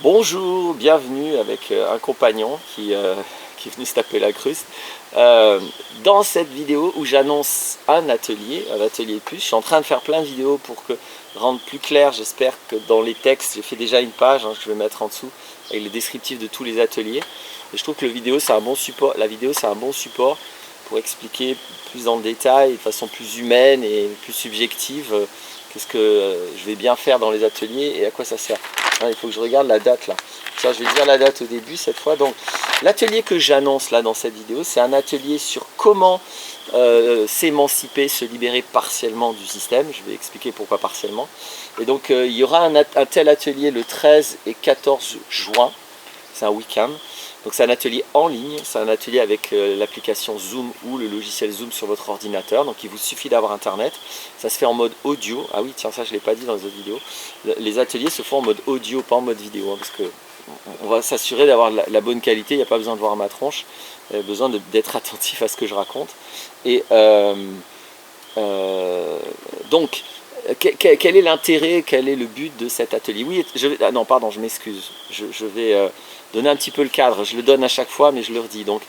Bonjour, bienvenue avec un compagnon qui est venu se taper la cruste. Dans cette vidéo où j'annonce un atelier plus, je suis en train de faire plein de vidéos pour rendre plus clair. J'espère que dans les textes, j'ai fait déjà une page que je vais mettre en dessous avec les descriptifs de tous les ateliers. Et je trouve que la vidéo c'est un bon support pour expliquer plus dans le détail, de façon plus humaine et plus subjective, qu'est-ce que je vais bien faire dans les ateliers et à quoi ça sert. Il faut que je regarde la date là. Tiens, je vais dire la date au début cette fois. Donc, l'atelier que j'annonce là dans cette vidéo, c'est un atelier sur comment s'émanciper, se libérer partiellement du système. Je vais expliquer pourquoi partiellement. Et donc, il y aura un tel atelier le 13 et 14 juin. C'est un week-end. Donc c'est un atelier en ligne, c'est un atelier avec l'application Zoom ou le logiciel Zoom sur votre ordinateur. Donc il vous suffit d'avoir internet. Ça se fait en mode audio. Ah oui, tiens, ça je ne l'ai pas dit dans les autres vidéos. Les ateliers se font en mode audio, pas en mode vidéo, parce que on va s'assurer d'avoir la bonne qualité. Il n'y a pas besoin de voir ma tronche, il y a besoin d'être attentif à ce que je raconte. Et donc, quel est l'intérêt, quel est le but de cet atelier? Oui, non, pardon, je m'excuse. Je vais donner un petit peu le cadre. Je le donne à chaque fois, mais je le redis. Donc,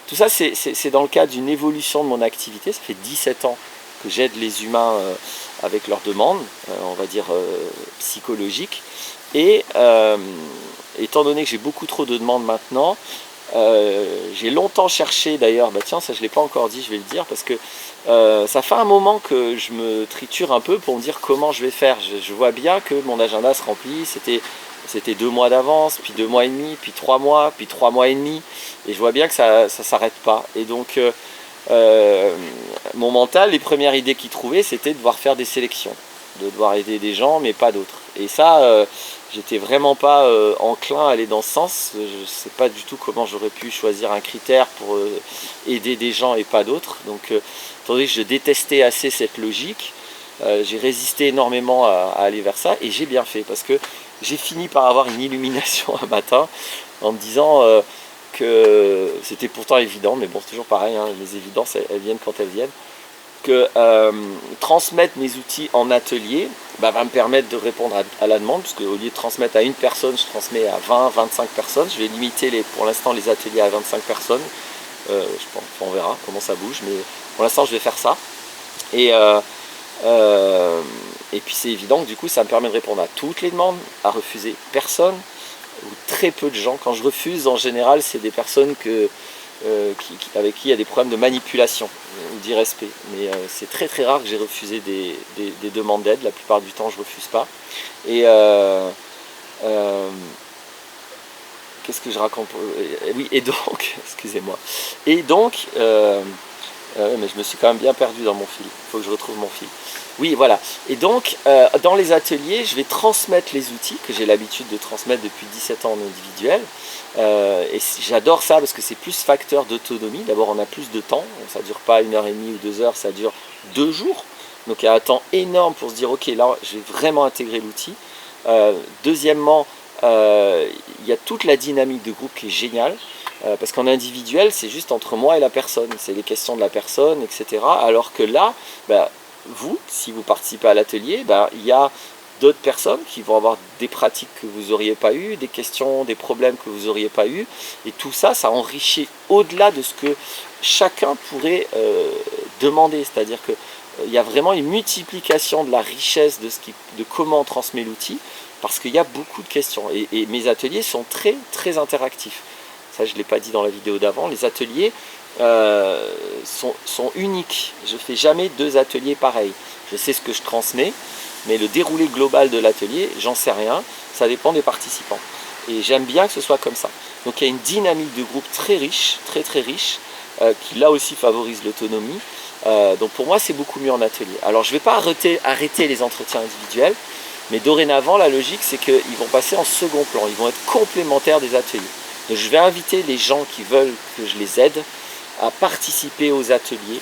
tout ça, c'est dans le cadre d'une évolution de mon activité. Ça fait 17 ans que j'aide les humains avec leurs demandes, on va dire psychologiques. Et étant donné que j'ai beaucoup trop de demandes maintenant, j'ai longtemps cherché d'ailleurs, tiens, ça je ne l'ai pas encore dit, je vais le dire, parce que ça fait un moment que je me triture un peu pour me dire comment je vais faire. Je vois bien que mon agenda se remplit, c'était 2 mois d'avance, puis 2 mois et demi, puis 3 mois, puis 3 mois et demi, et je vois bien que ça ne s'arrête pas. Et donc mon mental, les premières idées qu'il trouvait, c'était de devoir faire des sélections, de devoir aider des gens, mais pas d'autres. Et ça, j'étais vraiment pas enclin à aller dans ce sens. Je ne sais pas du tout comment j'aurais pu choisir un critère pour aider des gens et pas d'autres. Donc, étant donné que je détestais assez cette logique, j'ai résisté énormément à aller vers ça, et j'ai bien fait, parce que j'ai fini par avoir une illumination un matin en me disant que c'était pourtant évident, mais bon, c'est toujours pareil, les évidences, elles viennent quand elles viennent, que transmettre mes outils en atelier va me permettre de répondre à la demande, parce qu'au lieu de transmettre à une personne, je transmets à 20, 25 personnes. Je vais limiter pour l'instant les ateliers à 25 personnes. Je pense, on verra comment ça bouge, mais pour l'instant je vais faire ça. Et puis c'est évident que du coup ça me permet de répondre à toutes les demandes, à refuser personne, ou très peu de gens. Quand je refuse, en général, c'est des personnes avec qui il y a des problèmes de manipulation ou d'irrespect. Mais c'est très très rare que j'ai refusé des demandes d'aide. La plupart du temps, je ne refuse pas. Et qu'est-ce que je raconte? Oui, et donc, excusez-moi. Et donc, mais je me suis quand même bien perdu dans mon fil. Il faut que je retrouve mon fil. Oui, voilà. Et donc, dans les ateliers, je vais transmettre les outils que j'ai l'habitude de transmettre depuis 17 ans en individuel. Et j'adore ça parce que c'est plus facteur d'autonomie. D'abord, on a plus de temps. Ça ne dure pas 1h30 ou 2 heures, ça dure 2 jours. Donc, il y a un temps énorme pour se dire, ok, là, je vais vraiment intégrer l'outil. Deuxièmement, il y a toute la dynamique de groupe qui est géniale. Parce qu'en individuel, c'est juste entre moi et la personne. C'est les questions de la personne, etc. Alors que là, vous, si vous participez à l'atelier, il y a d'autres personnes qui vont avoir des pratiques que vous n'auriez pas eues, des questions, des problèmes que vous n'auriez pas eu, et tout ça, ça enrichit au-delà de ce que chacun pourrait demander. C'est-à-dire qu'il y a vraiment une multiplication de la richesse de comment on transmet l'outil, parce qu'il y a beaucoup de questions. Et mes ateliers sont très, très interactifs. Ça, je ne l'ai pas dit dans la vidéo d'avant. Les ateliers sont uniques. Je ne fais jamais 2 ateliers pareils. Je sais ce que je transmets, mais le déroulé global de l'atelier, j'en sais rien. Ça dépend des participants. Et j'aime bien que ce soit comme ça. Donc il y a une dynamique de groupe très riche, très très riche, qui là aussi favorise l'autonomie. Donc pour moi, c'est beaucoup mieux en atelier. Alors je ne vais pas arrêter les entretiens individuels, mais dorénavant, la logique, c'est qu'ils vont passer en second plan. Ils vont être complémentaires des ateliers. Donc je vais inviter les gens qui veulent que je les aide à participer aux ateliers,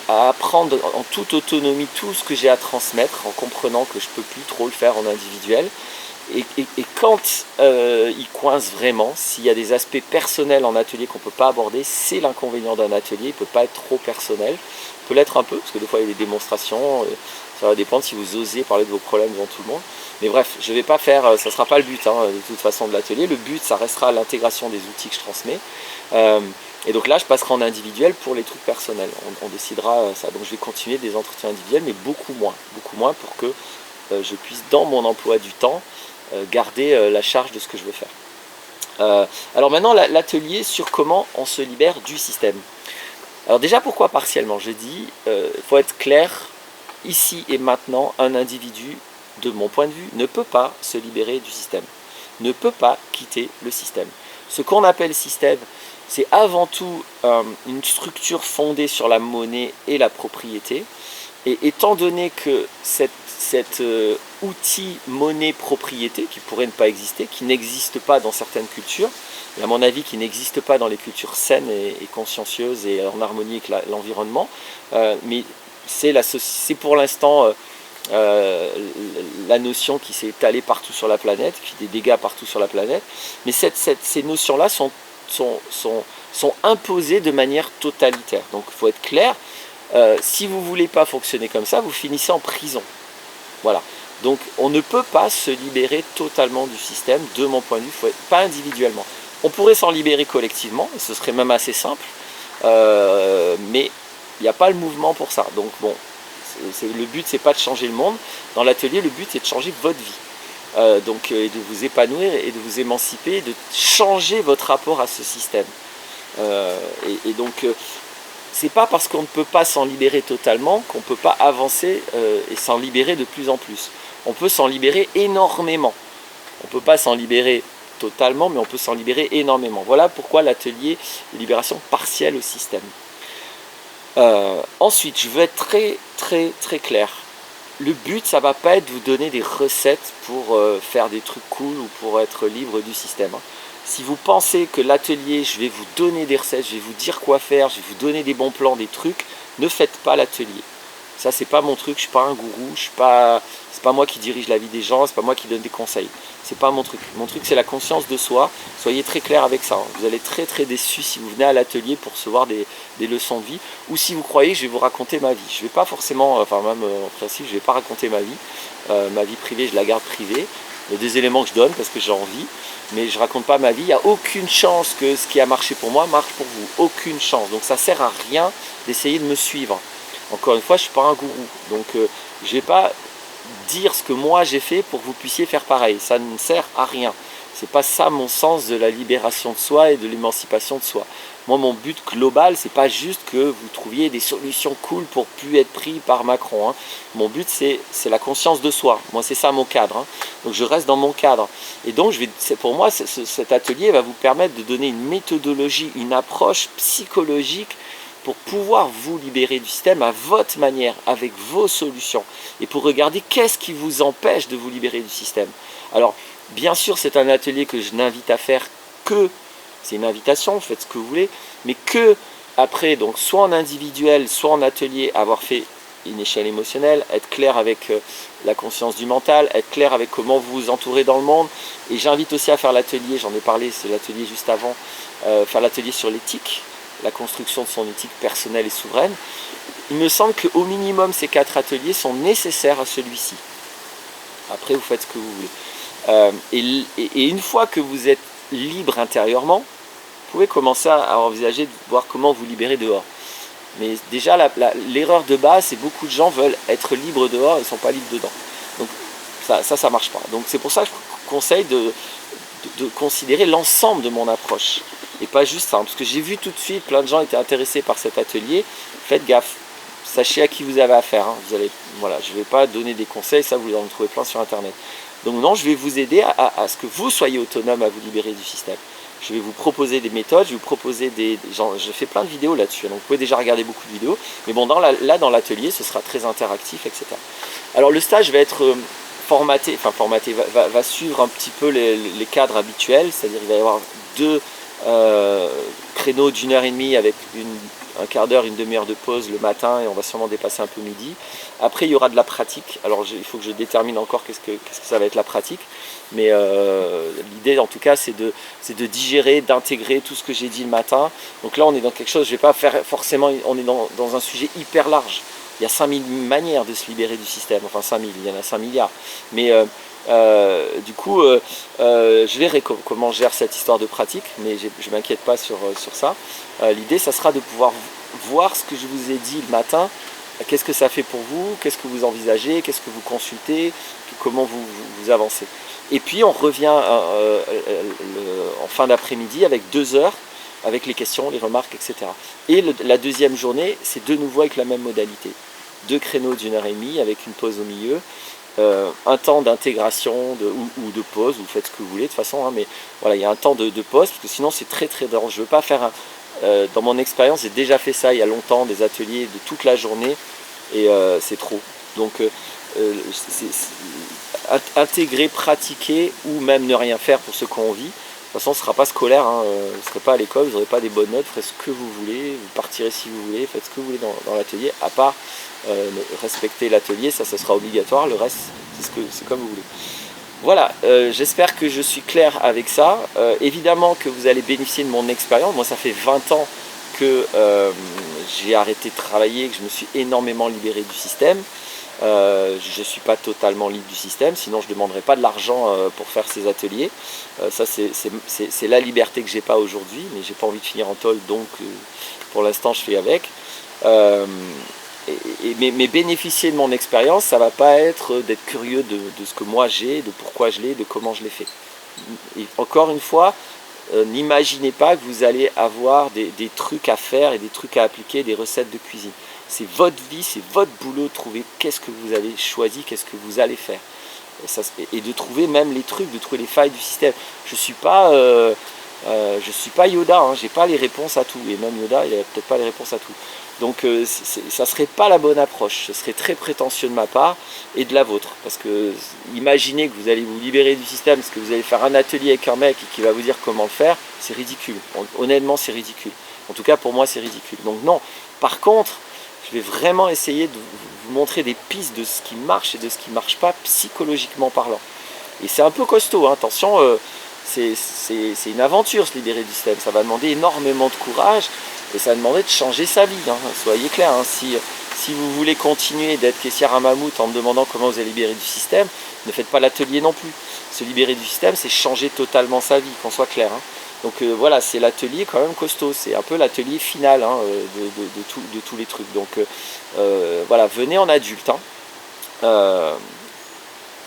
à apprendre en toute autonomie tout ce que j'ai à transmettre, en comprenant que je ne peux plus trop le faire en individuel. Et quand ils coincent vraiment, s'il y a des aspects personnels en atelier qu'on ne peut pas aborder, c'est l'inconvénient d'un atelier. Il ne peut pas être trop personnel. Il peut l'être un peu, parce que des fois il y a des démonstrations, Ça va dépendre si vous osez parler de vos problèmes devant tout le monde. Mais bref, je ne vais pas faire, ça ne sera pas le but hein, de toute façon de l'atelier. Le but, ça restera l'intégration des outils que je transmets. Et donc là, je passerai en individuel pour les trucs personnels. On décidera ça. Donc je vais continuer des entretiens individuels, mais beaucoup moins pour que je puisse, dans mon emploi du temps, garder la charge de ce que je veux faire. Alors maintenant, l'atelier sur comment on se libère du système. Alors déjà, pourquoi partiellement? Je dis, il faut être clair, ici et maintenant, un individu, de mon point de vue, ne peut pas se libérer du système, ne peut pas quitter le système. Ce qu'on appelle système, c'est avant tout une structure fondée sur la monnaie et la propriété. Et étant donné que cet outil monnaie-propriété, qui pourrait ne pas exister, qui n'existe pas dans certaines cultures, et à mon avis qui n'existe pas dans les cultures saines et consciencieuses et en harmonie avec l'environnement, mais c'est pour l'instant la notion qui s'est étalée partout sur la planète, qui fait des dégâts partout sur la planète, mais ces notions-là sont imposées de manière totalitaire. Donc il faut être clair, si vous ne voulez pas fonctionner comme ça, vous finissez en prison. Voilà. Donc on ne peut pas se libérer totalement du système, de mon point de vue, pas individuellement. On pourrait s'en libérer collectivement, et ce serait même assez simple, mais il n'y a pas le mouvement pour ça. Donc bon, le but c'est pas de changer le monde. Dans l'atelier, le but c'est de changer votre vie. Et de vous épanouir et de vous émanciper, de changer votre rapport à ce système. Donc c'est pas parce qu'on ne peut pas s'en libérer totalement qu'on ne peut pas avancer et s'en libérer de plus en plus. On peut s'en libérer énormément. On ne peut pas s'en libérer totalement, mais on peut s'en libérer énormément. Voilà pourquoi l'atelier de libération partielle au système. Ensuite, je veux être très clair. Le but, ça ne va pas être de vous donner des recettes pour faire des trucs cool ou pour être libre du système. Si vous pensez que l'atelier, je vais vous donner des recettes, je vais vous dire quoi faire, je vais vous donner des bons plans, des trucs, ne faites pas l'atelier. Ça, c'est pas mon truc, je suis pas un gourou, c'est pas moi qui dirige la vie des gens, c'est pas moi qui donne des conseils. C'est pas mon truc. Mon truc, c'est la conscience de soi. Soyez très clair avec ça. Vous allez être très déçus si vous venez à l'atelier pour recevoir des leçons de vie, ou si vous croyez que je vais vous raconter ma vie. Je vais pas forcément, enfin même en principe, je vais pas raconter ma vie privée, je la garde privée. Il y a des éléments que je donne parce que j'ai envie, mais je raconte pas ma vie. Il n'y a aucune chance que ce qui a marché pour moi marche pour vous. Aucune chance. Donc ça sert à rien d'essayer de me suivre. Encore une fois, je ne suis pas un gourou. Donc je ne vais pas dire ce que moi j'ai fait pour que vous puissiez faire pareil. Ça ne sert à rien. C'est pas ça mon sens de la libération de soi et de l'émancipation de soi. Moi, mon but global, c'est pas juste que vous trouviez des solutions cool pour plus être pris par Macron. Hein. Mon but, c'est la conscience de soi. Moi, c'est ça mon cadre. Hein. Donc, je reste dans mon cadre. Et donc, pour moi, cet atelier va vous permettre de donner une méthodologie, une approche psychologique pour pouvoir vous libérer du système à votre manière, avec vos solutions. Et pour regarder qu'est-ce qui vous empêche de vous libérer du système. Alors, bien sûr, c'est un atelier que je n'invite à faire que, c'est une invitation, faites ce que vous voulez, mais que après, donc soit en individuel, soit en atelier, avoir fait une échelle émotionnelle, être clair avec la conscience du mental, être clair avec comment vous vous entourez dans le monde. Et j'invite aussi à faire l'atelier, j'en ai parlé, c'est l'atelier juste avant, faire l'atelier sur l'éthique, la construction de son éthique personnelle et souveraine. Il me semble qu'au minimum, ces 4 ateliers sont nécessaires à celui-ci. Après, vous faites ce que vous voulez. Et une fois que vous êtes libre intérieurement, vous pouvez commencer à envisager de voir comment vous libérer dehors. Mais déjà, l'erreur de base, c'est que beaucoup de gens veulent être libres dehors et ne sont pas libres dedans. Donc ça marche pas. Donc c'est pour ça que je conseille de considérer l'ensemble de mon approche. Et pas juste ça. Parce que j'ai vu tout de suite, plein de gens étaient intéressés par cet atelier. Faites gaffe. Sachez à qui vous avez affaire. Hein. Voilà, je ne vais pas donner des conseils, ça vous en trouvez plein sur Internet. Donc non, je vais vous aider à ce que vous soyez autonome à vous libérer du système. Je vais vous proposer des méthodes, je vais vous proposer je fais plein de vidéos là-dessus, donc vous pouvez déjà regarder beaucoup de vidéos. Mais bon, dans l'atelier, ce sera très interactif, etc. Alors le stage va être va suivre un petit peu les cadres habituels, c'est-à-dire il va y avoir 2 créneaux d'1h30 avec un quart d'heure, une demi-heure de pause le matin et on va sûrement dépasser un peu midi. Après il y aura de la pratique, alors il faut que je détermine encore qu'est-ce que ça va être la pratique, mais l'idée en tout cas c'est de digérer, d'intégrer tout ce que j'ai dit le matin. Donc là on est dans quelque chose, je ne vais pas faire forcément, on est dans un sujet hyper large. il y a 5000 manières de se libérer du système, enfin 5000, il y en a 5 milliards. Mais du coup, je verrai comment je gère cette histoire de pratique, mais je ne m'inquiète pas sur ça. L'idée, ça sera de pouvoir voir ce que je vous ai dit le matin. Qu'est-ce que ça fait pour vous? Qu'est-ce que vous envisagez? Qu'est-ce que vous consultez? Comment vous avancez? Et puis on revient en fin d'après-midi avec 2 heures, avec les questions, les remarques, etc. Et la deuxième journée, c'est de nouveau avec la même modalité. 2 créneaux d'1h30 avec une pause au milieu. Un temps d'intégration ou de pause, vous faites ce que vous voulez de toute façon, hein, mais voilà, il y a un temps de pause, parce que sinon c'est très dangereux. Je ne veux pas faire dans mon expérience, j'ai déjà fait ça il y a longtemps, des ateliers de toute la journée, et c'est trop. Donc intégrer, pratiquer, ou même ne rien faire pour ceux qui ont envie. De toute façon, ce ne sera pas scolaire, hein, vous ne serez pas à l'école, vous n'aurez pas des bonnes notes, vous ferez ce que vous voulez, vous partirez si vous voulez, faites ce que vous voulez dans l'atelier, à part respecter l'atelier, ça sera obligatoire, le reste c'est comme vous voulez. Voilà, j'espère que je suis clair avec ça. Évidemment que vous allez bénéficier de mon expérience. Moi, ça fait 20 ans que j'ai arrêté de travailler, que je me suis énormément libéré du système. Je ne suis pas totalement libre du système, sinon je ne demanderais pas de l'argent pour faire ces ateliers. Ça, c'est la liberté que j'ai pas aujourd'hui, mais j'ai pas envie de finir en tôle, donc pour l'instant je fais avec. Mais bénéficier de mon expérience, ça ne va pas être d'être curieux de ce que moi j'ai, de pourquoi je l'ai, de comment je l'ai fait. Et encore une fois, n'imaginez pas que vous allez avoir des trucs à faire et des trucs à appliquer, des recettes de cuisine. C'est votre vie, c'est votre boulot de trouver qu'est-ce que vous avez choisi, qu'est-ce que vous allez faire. Et de trouver même les trucs, de trouver les failles du système. Je ne suis pas Yoda, hein, j'ai pas les réponses à tout. Et même Yoda, il n'a peut-être pas les réponses à tout. Donc ça ne serait pas la bonne approche. Ce serait très prétentieux de ma part et de la vôtre. Parce que imaginez que vous allez vous libérer du système, parce que vous allez faire un atelier avec un mec qui va vous dire comment le faire, c'est ridicule. Honnêtement, c'est ridicule. En tout cas, pour moi, c'est ridicule. Donc non. Par contre, je vais vraiment essayer de vous montrer des pistes de ce qui marche et de ce qui ne marche pas psychologiquement parlant. Et c'est un peu costaud, hein. Attention, c'est une aventure se libérer du système. Ça va demander énormément de courage et ça va demander de changer sa vie, hein. Soyez clairs, hein. Si vous voulez continuer d'être caissière à mammouth en me demandant comment vous allez libérer du système, ne faites pas l'atelier non plus. Se libérer du système, c'est changer totalement sa vie, qu'on soit clair, hein. Donc voilà, c'est l'atelier quand même costaud, c'est un peu l'atelier final, hein, de tous les trucs. Donc voilà, venez en adulte, hein.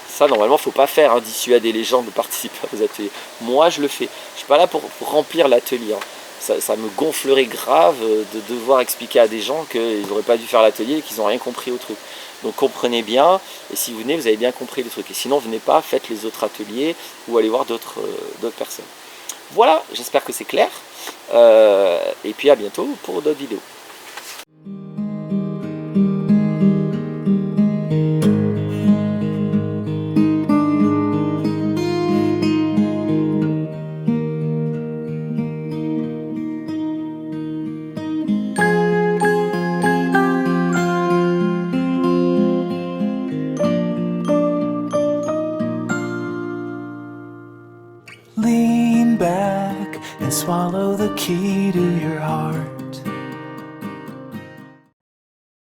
Ça, normalement, il ne faut pas faire, hein, dissuader les gens de participer à vos ateliers. Moi, je le fais. Je ne suis pas là pour remplir l'atelier, hein. Ça me gonflerait grave de devoir expliquer à des gens qu'ils n'auraient pas dû faire l'atelier et qu'ils n'ont rien compris au truc. Donc comprenez bien, et si vous venez, vous avez bien compris le truc. Et sinon, venez pas, faites les autres ateliers ou allez voir d'autres personnes. Voilà, j'espère que c'est clair. Et puis à bientôt pour d'autres vidéos. Lean back and swallow the key to your heart.